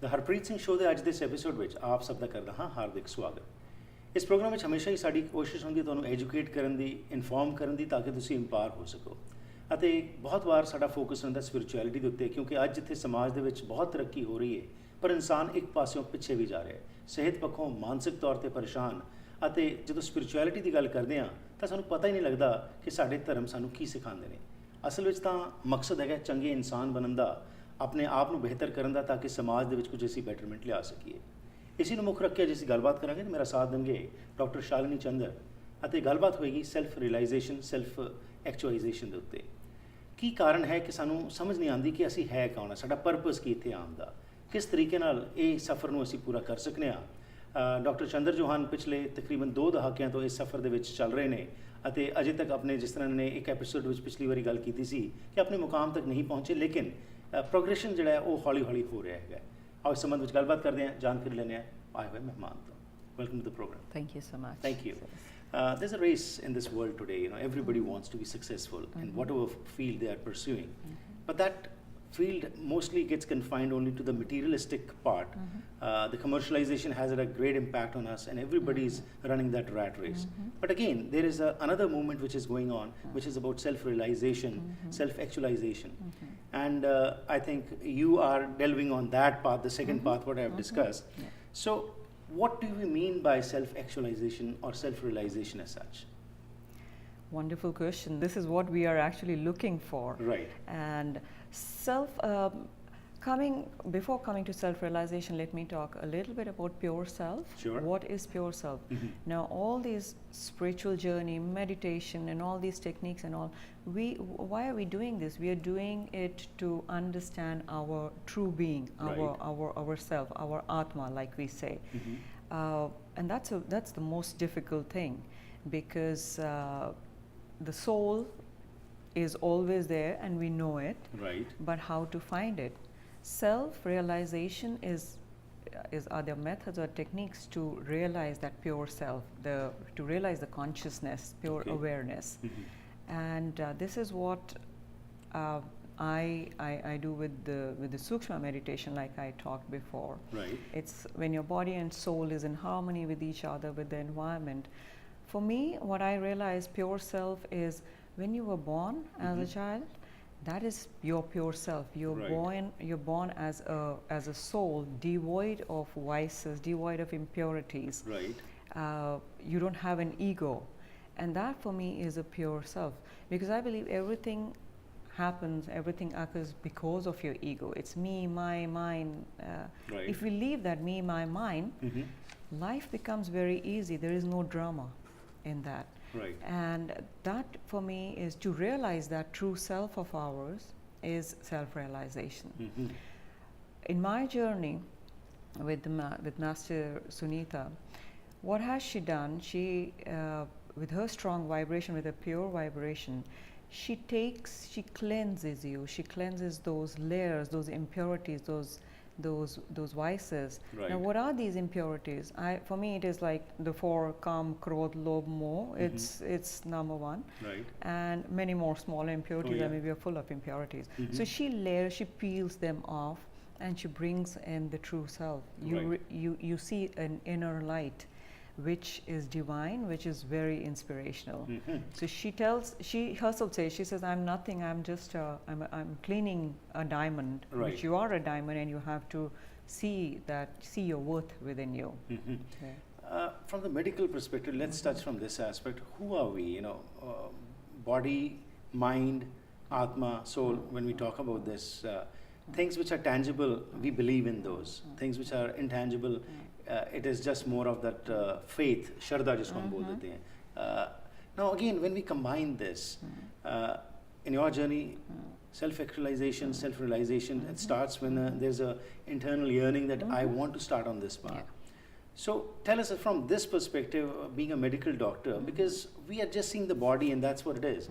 ਦ Harpreet Singh show ਦੇ ਅੱਜ ਦੇ ਇਸ ਐਪੀਸੋਡ ਵਿੱਚ ਆਪ ਸਭ ਦਾ ਕਰਦਾ ਹਾਂ ਹਾਰਦਿਕ ਸਵਾਗਤ। ਇਸ ਪ੍ਰੋਗਰਾਮ ਵਿੱਚ ਹਮੇਸ਼ਾ ਹੀ ਸਾਡੀ ਕੋਸ਼ਿਸ਼ ਹੁੰਦੀ ਹੈ ਤੁਹਾਨੂੰ ਐਜੂਕੇਟ ਕਰਨ ਦੀ, ਇਨਫੋਰਮ ਕਰਨ ਦੀ, ਤਾਂ ਕਿ ਤੁਸੀਂ ਇੰਪਾਵਰ ਹੋ ਸਕੋ। ਅਤੇ ਬਹੁਤ ਵਾਰ ਸਾਡਾ ਫੋਕਸ ਹੁੰਦਾ ਸਪਿਰਿਚੁਅਲਿਟੀ ਦੇ ਉੱਤੇ, ਕਿਉਂਕਿ ਅੱਜ ਜਿੱਥੇ ਸਮਾਜ ਦੇ ਵਿੱਚ ਬਹੁਤ ਤਰੱਕੀ ਹੋ ਰਹੀ ਹੈ ਪਰ ਇਨਸਾਨ ਇੱਕ ਪਾਸਿਓਂ ਪਿੱਛੇ ਵੀ ਜਾ ਰਿਹਾ ਹੈ, ਸਿਹਤ ਪੱਖੋਂ ਮਾਨਸਿਕ ਤੌਰ 'ਤੇ ਪਰੇਸ਼ਾਨ। ਅਤੇ ਜਦੋਂ ਸਪਿਰਿਚੁਅਲਿਟੀ ਦੀ ਗੱਲ ਕਰਦੇ ਹਾਂ ਤਾਂ ਸਾਨੂੰ ਪਤਾ ਹੀ ਨਹੀਂ ਲੱਗਦਾ ਕਿ ਸਾਡੇ ਧਰਮ ਸਾਨੂੰ ਕੀ ਸਿਖਾਉਂਦੇ ਨੇ। ਅਸਲ ਵਿੱਚ ਤਾਂ ਮਕਸਦ ਹੈਗਾ ਚੰਗੇ ਇਨਸਾਨ ਬਣਨ ਦਾ, ਆਪਣੇ ਆਪ ਨੂੰ ਬਿਹਤਰ ਕਰਨ ਦਾ, ਤਾਂ ਕਿ ਸਮਾਜ ਦੇ ਵਿੱਚ ਕੁਝ ਅਸੀਂ ਬੈਟਰਮੈਂਟ ਲਿਆ ਸਕੀਏ। ਇसी ਨੂੰ ਮੁੱਖ ਰੱਖ ਕੇ ਅੱਜ ਅਸੀਂ ਗੱਲਬਾਤ ਕਰਾਂਗੇ। ਮੇਰਾ ਸਾਥ ਦੇਣਗੇ ਡਾਕਟਰ ਸ਼ਾਲਿਨੀ ਚੰਦਰ, ਅਤੇ ਗੱਲਬਾਤ ਹੋਏਗੀ ਸੈਲਫ ਰਿਅਲਾਈਜੇਸ਼ਨ, ਸੈਲਫ ਐਕਚੁਅਲਾਈਜੇਸ਼ਨ ਦੇ ਉੱਤੇ। ਕੀ ਕਾਰਨ ਹੈ ਕਿ ਸਾਨੂੰ ਸਮਝ ਨਹੀਂ ਆਉਂਦੀ ਕਿ ਅਸੀਂ ਹੈ ਕੌਣ, ਸਾਡਾ ਪਰਪਸ ਕੀ ਇੱਥੇ ਆਉਣ ਦਾ, ਕਿਸ ਤਰੀਕੇ ਨਾਲ ਇਹ ਸਫ਼ਰ ਨੂੰ ਅਸੀਂ ਪੂਰਾ ਕਰ ਸਕਨੇ ਹਾਂ। ਡਾਕਟਰ ਚੰਦਰ ਜੋ ਹਨ ਪਿਛਲੇ ਤਕਰੀਬਨ 2 ਦਹਾਕਿਆਂ ਤੋਂ ਇਸ ਸਫ਼ਰ ਦੇ ਵਿੱਚ ਚੱਲ ਰਹੇ ਨੇ, ਅਤੇ ਅਜੇ ਤੱਕ ਆਪਣੇ, ਜਿਸ ਤਰ੍ਹਾਂ ਨੇ ਇੱਕ ਐਪੀਸੋਡ ਵਿੱਚ ਪਿਛਲੀ ਵਾਰੀ ਗੱਲ ਕੀਤੀ ਸੀ ਕਿ ਆਪਣੇ ਮੁਕਾਮ ਤੱਕ ਨਹੀਂ ਪਹੁੰਚੇ, ਲੇਕਿਨ ਪ੍ਰੋਗਰੈਸ਼ਨ ਜਿਹੜਾ ਹੈ ਉਹ ਹੌਲੀ ਹੌਲੀ ਹੋ ਰਿਹਾ ਹੈਗਾ। ਆਓ ਇਸ ਸੰਬੰਧ ਵਿੱਚ ਗੱਲਬਾਤ ਕਰਦੇ ਹਾਂ, ਜਾਣਕਾਰੀ ਲੈਂਦੇ ਹਾਂ ਆਏ ਹੋਏ ਮਹਿਮਾਨ ਤੋਂ। Welcome to the programme. Thank you so much. Thank you. There's a race in this world today. Everybody wants to be successful in whatever field they are pursuing, but that field mostly gets confined only to the materialistic part. The commercialization has had a great impact on us, and everybody is running that rat race. But again, there is another movement which is going on, which is about self-realization, self-actualization. And I think you are delving on that path, the second path what I have discussed. So what do we mean by self-actualization or self-realization as such? Wonderful question. This is what we are actually looking for. Right. And before coming to self-realization, let me talk a little bit about pure self. Sure. What is pure self? Now, all these spiritual journey, meditation, and all these techniques and all, why are we doing this? We are doing it to understand our true being, our self, our atma, like we say. And that's the most difficult thing, because the soul is always there and we know it. Right. But how to find it? Self-realization are there methods or techniques to realize that pure self, to realize the consciousness, pure awareness. And this is what I do with the Sukshma meditation, like I talked before. Right. It's when your body and soul is in harmony with each other, with the environment. For me, what I realize pure self is when you were born as a child, that is your pure self. You're born as a soul devoid of vices, devoid of impurities. Right. You don't have an ego, and that for me is a pure self, because I believe everything occurs because of your ego. It's me, my, mine. Right. If we leave that me, my, mine, life becomes very easy. There is no drama in that. Right. And that for me is to realize that true self of ours is self-realization. In my journey with Master Sunita, what has she done? She, with her strong vibration, with a pure vibration, she cleanses you. She cleanses those layers, those impurities, those vices. Right. Now, what are these impurities? For me, it is like the 4: Kam, Krodh, Lobh, Moh. It's number 1. Right. And many more smaller impurities that maybe are full of impurities. So she peels them off, and she brings in the true self. You see an inner light, which is divine, which is very inspirational. So she herself says, I'm nothing, I'm just I'm cleaning a diamond. Right. Which you are a diamond, and you have to see your worth within you. From the medical perspective, let's touch from this aspect. Who are we? Body, mind, atma, soul. When we talk about this, things which are tangible, we believe in those. Things which are intangible, it is just more of that faith, shraddha jisko hum bol dete hain. Now again, when we combine this, in your journey, self-actualization, self-realization, it starts when there's a internal yearning that I want to start on this path. So tell us from this perspective, being a medical doctor, because we are just seeing the body and that's what it is.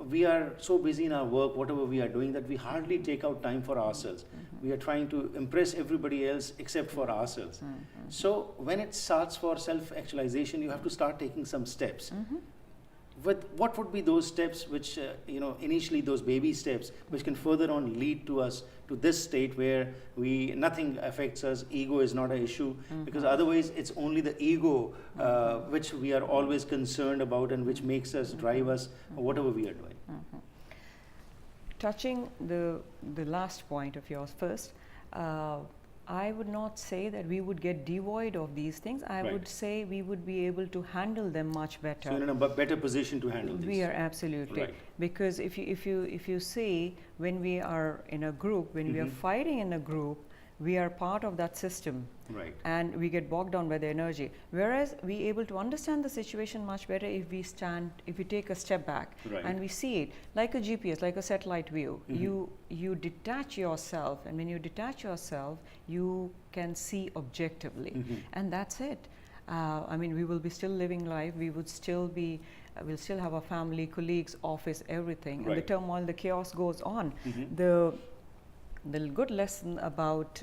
we are so busy in our work, whatever we are doing, that we hardly take out time for ourselves. We are trying to impress everybody else except for ourselves. So when it starts for self-actualization, you have to start taking some steps. What would be those steps which, initially those baby steps, which can further on lead to us to this state where nothing affects us, ego is not an issue, because otherwise it's only the ego which we are always concerned about and which makes us, drive us, whatever we are doing. Touching the last point of yours first, I would not say that we would get devoid of these things. I would say we would be able to handle them much better. So you're in a better position to handle these. We are absolutely. Because if you see, when we are in a group, when we are fighting in a group, we are part of that system. And we get bogged down by the energy. Whereas we able to understand the situation much better if we take a step back and we see it like a GPS, like a satellite view. You detach yourself, and when you detach yourself, you can see objectively, and that's it. I mean, we will be still living life. We would still be. We'll still have a family, colleagues, office, everything, and the turmoil, the chaos goes on. The good lesson about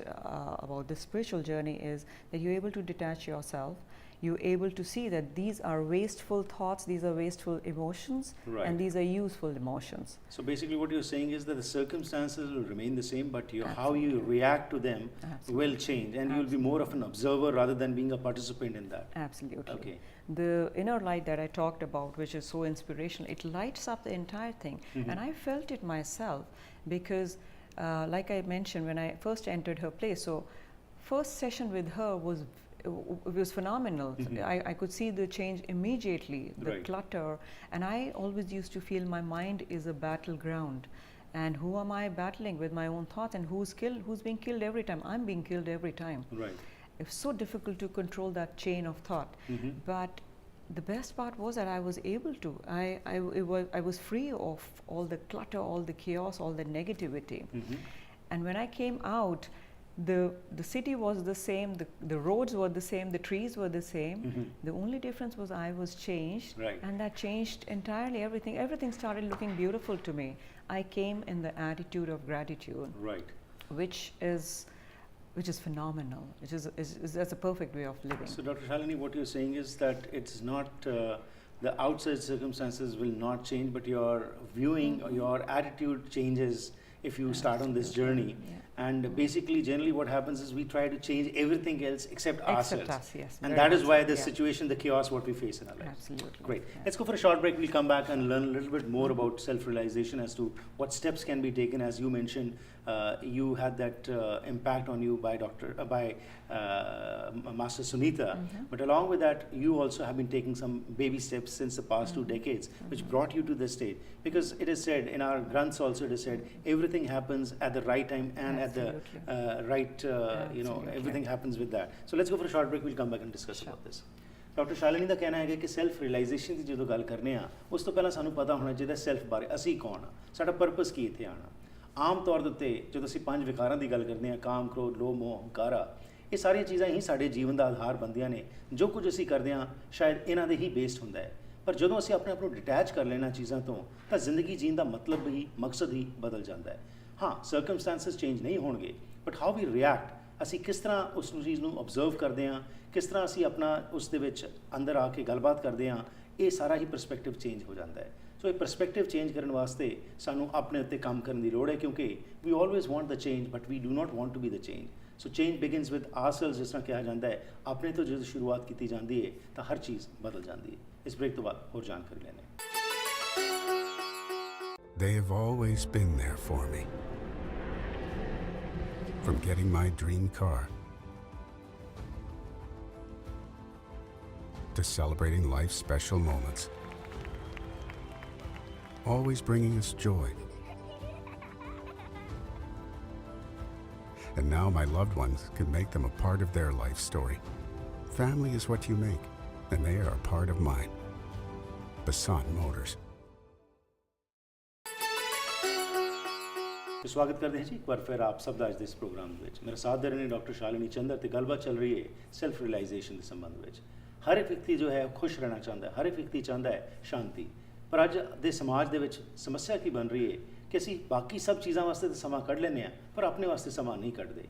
the spiritual journey is that you're able to detach yourself. You're able to see that these are wasteful thoughts, these are wasteful emotions, and these are useful emotions. So basically what you're saying is that the circumstances will remain the same, but how you react to them will change, and you'll be more of an observer rather than being a participant in that. Absolutely. Okay. The inner light that I talked about, which is so inspirational, it lights up the entire thing. And I felt it myself because like I mentioned, when I first entered her place, so first session with her was phenomenal. I could see the change immediately, the clutter, and I always used to feel my mind is a battleground. And who am I battling with? My own thoughts, and who's being killed every time? I'm being killed every time. It's so difficult to control that chain of thought. But the best part was that I was able to. I was free of all the clutter, all the chaos, all the negativity. And when I came out, the city was the same, the roads were the same, the trees were the same. The only difference was I was changed, and that changed entirely everything. Everything started looking beautiful to me. I came in the attitude of gratitude, which is phenomenal. That's a perfect way of living. So Dr. Shalini, what you're saying is that it's not the outside circumstances will not change, but your viewing, your attitude changes if you start on this journey. And basically, generally what happens is we try to change everything else except ourselves. Us, yes. And that is why the situation, the chaos, what we face in our lives. Absolutely. Great. Let's go for a short break. We'll come back and learn a little bit more about self-realization as to what steps can be taken. As you mentioned, you had that impact on you by Master Sunita. But along with that, you also have been taking some baby steps since the past 2 decades, which brought you to this state. Because it is said, in our Granths also it is said, everything happens at the right time and at the right, everything happens with that. So let's go for a short break. We'll come back and discuss about this. Doctor Shalini ਦਾ ਕਹਿਣਾ ਹੈ ਕਿ self realisation ਦੀ ਜਦੋਂ ਗੱਲ ਕਰਨੇ ਆ, ਉਸ ਤੋਂ ਪਹਿਲਾਂ ਸਾਨੂੰ ਪਤਾ ਹੋਣਾ ਚਾਹੀਦਾ ਸੈਲਫ ਬਾਰੇ, ਅਸੀਂ ਕੌਣ ਆ, ਸਾਡਾ ਪਰਪਸ ਕੀ ਇੱਥੇ ਆਣਾ। ਆਮ ਤੌਰ ਦੇ ਉੱਤੇ ਜਦੋਂ ਅਸੀਂ 5 ਵਿਕਾਰਾਂ ਦੀ ਗੱਲ ਕਰਦੇ ਹਾਂ, ਕਾਮ, ਕ੍ਰੋਧ, ਲੋਭ, ਮੋਹ, ਹੰਕਾਰਾ, ਇਹ ਸਾਰੀਆਂ ਚੀਜ਼ਾਂ ਹੀ ਸਾਡੇ ਜੀਵਨ ਦਾ ਆਧਾਰ ਬਣਦੀਆਂ ਨੇ। ਜੋ ਕੁਝ ਅਸੀਂ ਕਰਦੇ ਹਾਂ ਸ਼ਾਇਦ ਇਹਨਾਂ ਦੇ ਹੀ ਬੇਸਡ ਹੁੰਦਾ ਹੈ, ਪਰ ਜਦੋਂ ਅਸੀਂ ਆਪਣੇ ਆਪ ਨੂੰ ਡਿਟੈਚ ਕਰ ਲੈਣਾ ਚੀਜ਼ਾਂ ਤੋਂ, ਤਾਂ ਜ਼ਿੰਦਗੀ ਜੀਣ ਦਾ ਮਤਲਬ ਹੀ, ਮਕਸਦ ਹੀ ਬਦਲ ਜਾਂਦਾ ਹੈ। ਹਾਂ, ਸਰਕਮਸਟੈਂਸਸ ਚੇਂਜ ਨਹੀਂ ਹੋਣਗੇ, ਬਟ ਹਾਊ ਵੀ ਰਿਐਕਟ, ਅਸੀਂ ਕਿਸ ਤਰ੍ਹਾਂ ਉਸ ਚੀਜ਼ ਨੂੰ ਓਬਜ਼ਰਵ ਕਰਦੇ ਹਾਂ, ਕਿਸ ਤਰ੍ਹਾਂ ਅਸੀਂ ਆਪਣਾ ਉਸ ਦੇ ਵਿੱਚ ਅੰਦਰ ਆ ਕੇ ਗੱਲਬਾਤ ਕਰਦੇ ਹਾਂ, ਇਹ ਸਾਰਾ ਹੀ ਪਰਸਪੈਕਟਿਵ ਚੇਂਜ ਹੋ ਜਾਂਦਾ ਹੈ। ਸੋ ਇਹ ਪਰਸਪੈਕਟਿਵ ਚੇਂਜ ਕਰਨ ਵਾਸਤੇ ਸਾਨੂੰ ਆਪਣੇ ਉੱਤੇ ਕੰਮ ਕਰਨ ਦੀ ਲੋੜ ਹੈ, ਕਿਉਂਕਿ we always want the change but we do not want to be the change. So change begins with ourselves, ਜਿਸ ਤਰ੍ਹਾਂ ਕਿਹਾ ਜਾਂਦਾ ਹੈ, ਆਪਣੇ ਤੋਂ ਜਦੋਂ ਸ਼ੁਰੂਆਤ ਕੀਤੀ ਜਾਂਦੀ ਹੈ ਤਾਂ ਹਰ ਚੀਜ਼ ਬਦਲ ਜਾਂਦੀ ਹੈ। ਇਸ ਬ੍ਰੇਕ ਤੋਂ ਬਾਅਦ ਹੋਰ ਜਾਣਕਾਰੀ ਲੈਣੇ। They have always been there for me. From getting my dream car to celebrating life's special moments, always bringing us joy. And now my loved ones can make them a part of their life story. Family is what you make, and they are a part of mine. Basant Motors. स्वागत करते हैं जी एक बार फिर आप सब ਦਾ ਅੱਜ ਦੇ ਇਸ ਪ੍ਰੋਗਰਾਮ ਦੇ ਵਿੱਚ। ਮੇਰੇ ਸਾਥ ਦੇ ਰਹੇ ਨੇ ਡਾਕਟਰ ਸ਼ਾਲਿਨੀ ਚੰਦਰ ਤੇ ਗੱਲਬਾਤ ਚੱਲ ਰਹੀ ਹੈ ਸੈਲਫ ਰਿਅਲਾਈਜੇਸ਼ਨ ਦੇ ਸੰਬੰਧ ਵਿੱਚ। ਹਰ ਇੱਕ ਵਿਅਕਤੀ ਜੋ ਹੈ ਖੁਸ਼ ਰਹਿਣਾ ਚਾਹੁੰਦਾ ਹੈ, ਹਰ ਇੱਕ ਵਿਅਕਤੀ ਚਾਹੁੰਦਾ ਹੈ ਸ਼ਾਂਤੀ। ਪਰ ਅੱਜ ਦੇ ਸਮਾਜ ਦੇ ਵਿੱਚ ਸਮੱਸਿਆ ਕੀ ਬਣ ਰਹੀ ਹੈ ਕਿ ਅਸੀਂ ਬਾਕੀ ਸਭ ਚੀਜ਼ਾਂ ਵਾਸਤੇ ਤਾਂ ਸਮਾਂ ਕੱਢ ਲੈਂਦੇ ਹਾਂ ਪਰ ਆਪਣੇ ਵਾਸਤੇ ਸਮਾਂ ਨਹੀਂ ਕੱਢਦੇ।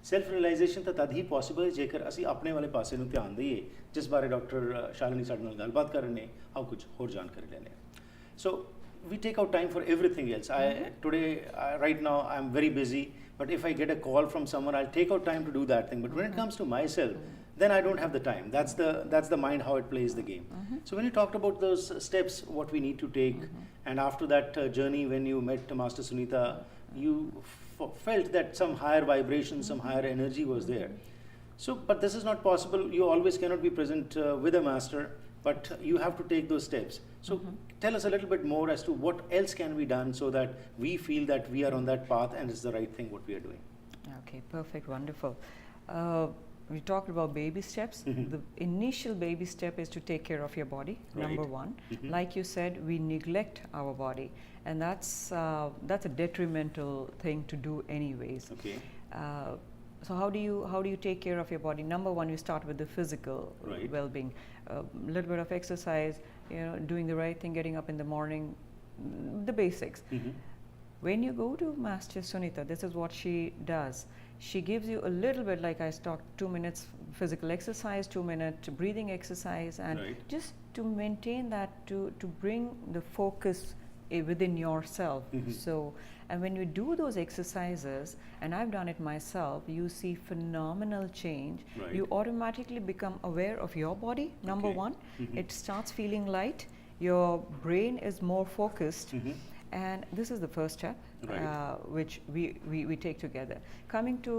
ਸੈਲਫ ਰਿਅਲਾਈਜੇਸ਼ਨ ਤਾਂ ਤਦ ਹੀ ਪੋਸੀਬਲ ਹੈ ਜੇਕਰ ਅਸੀਂ ਆਪਣੇ ਵਾਲੇ ਪਾਸੇ ਨੂੰ ਧਿਆਨ ਦਈਏ, ਜਿਸ ਬਾਰੇ ਡਾਕਟਰ ਸ਼ਾਲਿਨੀ ਸਾਡੇ ਨਾਲ ਗੱਲਬਾਤ ਕਰ ਰਹੇ ਨੇ। ਆਓ ਕੁਝ ਹੋਰ ਜਾਣਕਾਰੀ ਲੈਂਦੇ ਹਾਂ। ਸੋ we take out time for everything else. Right now I'm very busy, but if I get a call from someone, I'll take out time to do that thing. But when it comes to myself, then I don't have the time. That's the mind, how it plays the game. So when you talked about those steps, what we need to take, and after that journey, when you met Master Sunita, you felt that some higher vibration, some higher energy was there. So, but this is not possible. You always cannot be present with a master, but you have to take those steps. So tell us a little bit more as to what else can be done so that we feel that we are on that path and it's the right thing what we are doing. Okay, perfect, wonderful. We talked about baby steps. The initial baby step is to take care of your body, number one. Like you said, we neglect our body, and that's a detrimental thing to do anyways. Okay. So how do you take care of your body? Number one, you start with the physical well-being. A little bit of exercise, doing the right thing, getting up in the morning, the basics. When you go to Master Sunita, this is what she does. She gives you a little bit, like I talked, 2 minutes physical exercise, 2-minute breathing exercise, and just to maintain that, to bring the focus within yourself. So, and when you do those exercises, and I've done it myself, you see phenomenal change. You automatically become aware of your body, number one. It starts feeling light, your brain is more focused, and this is the first step, which we take together. Coming to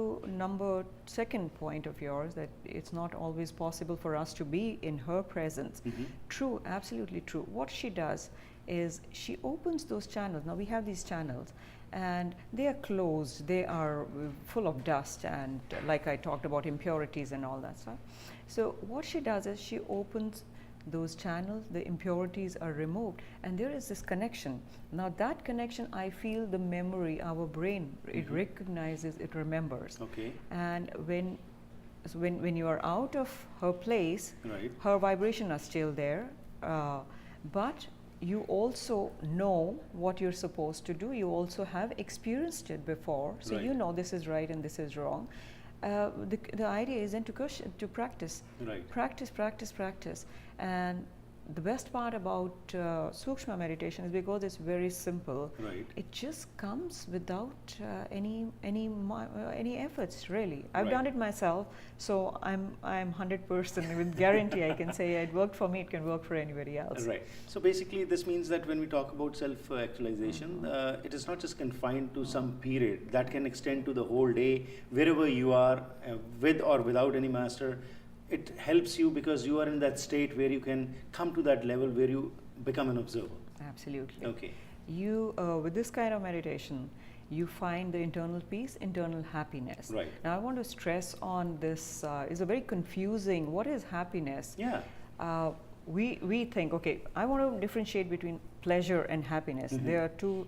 second point of yours, that it's not always possible for us to be in her presence. True, absolutely true. What she does is she opens those channels. Now we have these channels and they are closed, they are full of dust, and like I talked about, impurities and all that stuff. So what she does is she opens those channels, the impurities are removed, and there is this connection. Now that connection, I feel the memory, our brain, it recognizes, it remembers. Okay. And when you are out of her place, her vibration are still there, but you also know what you're supposed to do. You also have experienced it before, so you know this is right and this is wrong. The idea is then to practice, practice, and the best part about Sukshma meditation is because it's very simple. It just comes without any efforts, really. I've done it myself, so I'm 100% with guarantee. I can say it worked for me. It can work for anybody else. So basically, this means that when we talk about self-actualization, it is not just confined to some period. That can extend to the whole day, wherever you are, with or without any master. It helps you because you are in that state where you can come to that level where you become an observer. Absolutely. Okay. You, with this kind of meditation, you find the internal peace, internal happiness. Now I want to stress on this, it's a very confusing, what is happiness? We think, okay, I want to differentiate between pleasure and happiness. They are two,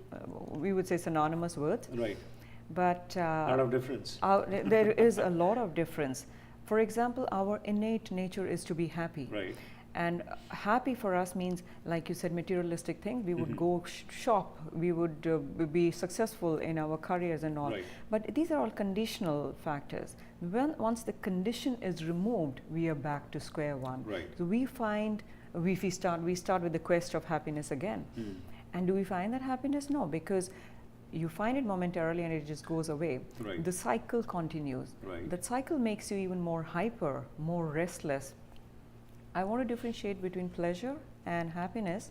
we would say, synonymous words. But a lot of difference. There is a lot of difference. For example, our innate nature is to be happy. And happy for us means, like you said, materialistic things. We would go shop, we would be successful in our careers and all. But these are all conditional factors. Once the condition is removed, we are back to square one. So we find, we start with the quest of happiness again. And do we find that happiness? No, because you find it momentarily and it just goes away. The cycle continues. That cycle makes you even more hyper, more restless. I want to differentiate between pleasure and happiness.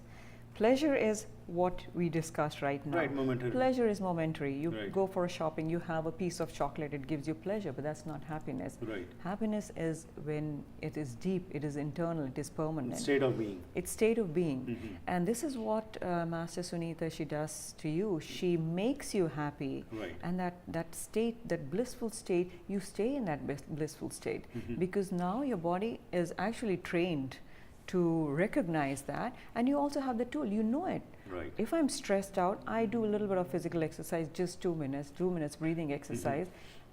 Pleasure is what we discussed right now. Momentary. Pleasure is momentary. You go for a shopping, you have a piece of chocolate, it gives you pleasure, but that's not happiness. Happiness is when it is deep, it is internal, it is permanent. It's state of being. It's state of being. And this is what Master Sunita, she does to you. She makes you happy. And that state, that blissful state, you stay in that blissful state. Because now your body is actually trained to recognize that, and you also have the tool, you know it. If I'm stressed out, I do a little bit of physical exercise, just 2 minutes, 2 minutes breathing exercise,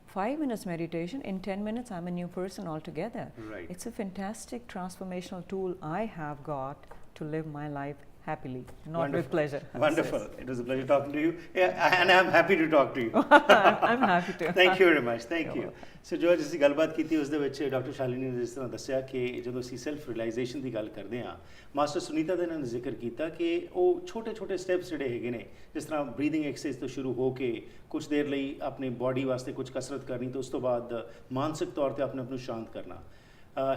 5 minutes meditation, in 10 minutes I'm a new person altogether. It's a fantastic transformational tool I have got to live my life happily, not with pleasure. Wonderful. It was a pleasure talking to you. Yeah, and I'm happy to talk to you. I'm happy to. Thank you very much. Thank you. So ਜੋ ਅਸੀਂ ਗੱਲਬਾਤ ਕੀਤੀ ਉਸ ਦੇ ਵਿੱਚ doctor Shalini ਨੇ ਜਿਸ ਤਰ੍ਹਾਂ ਦੱਸਿਆ ਕਿ ਜਦੋਂ ਅਸੀਂ ਸੈਲਫ ਰਿਅਲਾਈਜੇਸ਼ਨ ਦੀ ਗੱਲ ਕਰਦੇ ਹਾਂ, ਮਾਸਟਰ ਸੁਨੀਤਾ ਦੇ ਨਾਲ ਜ਼ਿਕਰ ਕੀਤਾ ਕਿ ਉਹ ਛੋਟੇ ਸਟੈਪਸ ਜਿਹੜੇ ਹੈਗੇ ਨੇ, ਜਿਸ ਤਰ੍ਹਾਂ ਬਰੀਥਿੰਗ ਐਕਸਰਸਾਈਜ਼ ਤੋਂ ਸ਼ੁਰੂ ਹੋ ਕੇ ਕੁਝ ਦੇਰ ਲਈ ਆਪਣੀ ਬਾਡੀ ਵਾਸਤੇ ਕੁਝ ਕਸਰਤ ਕਰਨੀ ਤੇ ਉਸ ਤੋਂ ਬਾਅਦ ਮਾਨਸਿਕ ਤੌਰ ਤੇ ਆਪਣੇ ਆਪ ਨੂੰ ਸ਼ਾਂਤ ਕਰਨਾ,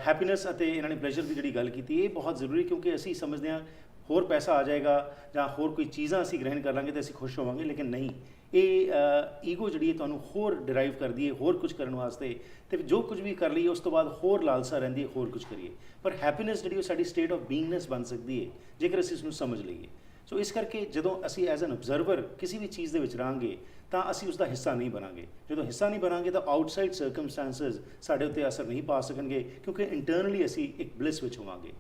ਹੈਪੀਨੈਸ ਅਤੇ ਇਹਨਾਂ ਨੇ ਪਲੇਜ਼ਰ ਦੀ ਜਿਹੜੀ ਗੱਲ ਕੀਤੀ, ਇਹ ਬਹੁਤ ਜ਼ਰੂਰੀ, ਕਿਉਂਕਿ ਅਸੀਂ ਸਮਝਦੇ ਹਾਂ ਹੋਰ ਪੈਸਾ ਆ ਜਾਏਗਾ ਜਾਂ ਹੋਰ ਕੋਈ ਚੀਜ਼ਾਂ ਅਸੀਂ ਗ੍ਰਹਿਣ ਕਰ ਲਾਂਗੇ ਤਾਂ ਅਸੀਂ ਖੁਸ਼ ਹੋਵਾਂਗੇ, ਲੇਕਿਨ ਨਹੀਂ, ਇਹ ਈਗੋ ਜਿਹੜੀ ਹੈ ਤੁਹਾਨੂੰ ਹੋਰ ਡਰਾਈਵ ਕਰਦੀ ਹੈ ਹੋਰ ਕੁਝ ਕਰਨ ਵਾਸਤੇ, ਅਤੇ ਜੋ ਕੁਝ ਵੀ ਕਰ ਲਈਏ ਉਸ ਤੋਂ ਬਾਅਦ ਹੋਰ ਲਾਲਸਾ ਰਹਿੰਦੀ ਹੈ ਹੋਰ ਕੁਝ ਕਰੀਏ। ਪਰ ਹੈਪੀਨੈਸ ਜਿਹੜੀ ਉਹ ਸਾਡੀ ਸਟੇਟ ਆਫ ਬੀਇੰਗਨੈਸ ਬਣ ਸਕਦੀ ਹੈ ਜੇਕਰ ਅਸੀਂ ਉਸਨੂੰ ਸਮਝ ਲਈਏ। ਸੋ ਇਸ ਕਰਕੇ ਜਦੋਂ ਅਸੀਂ ਐਜ਼ ਐਨ ਓਬਜ਼ਰਵਰ ਕਿਸੇ ਵੀ ਚੀਜ਼ ਦੇ ਵਿੱਚ ਰਹਾਂਗੇ ਤਾਂ ਅਸੀਂ ਉਸ ਦਾ ਹਿੱਸਾ ਨਹੀਂ ਬਣਾਂਗੇ। ਜਦੋਂ ਹਿੱਸਾ ਨਹੀਂ ਬਣਾਂਗੇ ਤਾਂ ਆਊਟਸਾਈਡ ਸਰਕਮਸਟੈਂਸਸ ਸਾਡੇ ਉੱਤੇ ਅਸਰ ਨਹੀਂ ਪਾ ਸਕਣਗੇ, ਕਿਉਂਕਿ ਇੰਟਰਨਲੀ ਅਸੀਂ ਇੱਕ ਬਲਿਸ ਵਿੱਚ ਹੋਵਾਂਗੇ।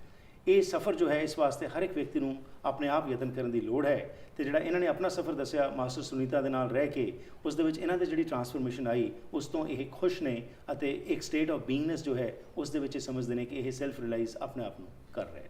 ਇਹ ਸਫ਼ਰ ਜੋ ਹੈ ਇਸ ਵਾਸਤੇ ਹਰ ਇੱਕ ਵਿਅਕਤੀ ਨੂੰ ਆਪਣੇ ਆਪ ਯਤਨ ਕਰਨ ਦੀ ਲੋੜ ਹੈ, ਅਤੇ ਜਿਹੜਾ ਇਹਨਾਂ ਨੇ ਆਪਣਾ ਸਫ਼ਰ ਦੱਸਿਆ ਮਾਸਟਰ ਸੁਨੀਤਾ ਦੇ ਨਾਲ ਰਹਿ ਕੇ, ਉਸ ਦੇ ਵਿੱਚ ਇਹਨਾਂ ਦੀ ਜਿਹੜੀ ਟਰਾਂਸਫਰਮੇਸ਼ਨ ਆਈ ਉਸ ਤੋਂ ਇਹ ਖੁਸ਼ ਨੇ ਅਤੇ ਇੱਕ ਸਟੇਟ ਆਫ ਬੀਇੰਗਨੈਸ ਜੋ ਹੈ ਉਸ ਦੇ ਵਿੱਚ ਇਹ ਸਮਝਦੇ ਨੇ ਕਿ ਇਹ ਸੈਲਫ ਰਿਅਲਾਈਜ਼ ਆਪਣੇ ਆਪ ਨੂੰ ਕਰ ਰਹੇ।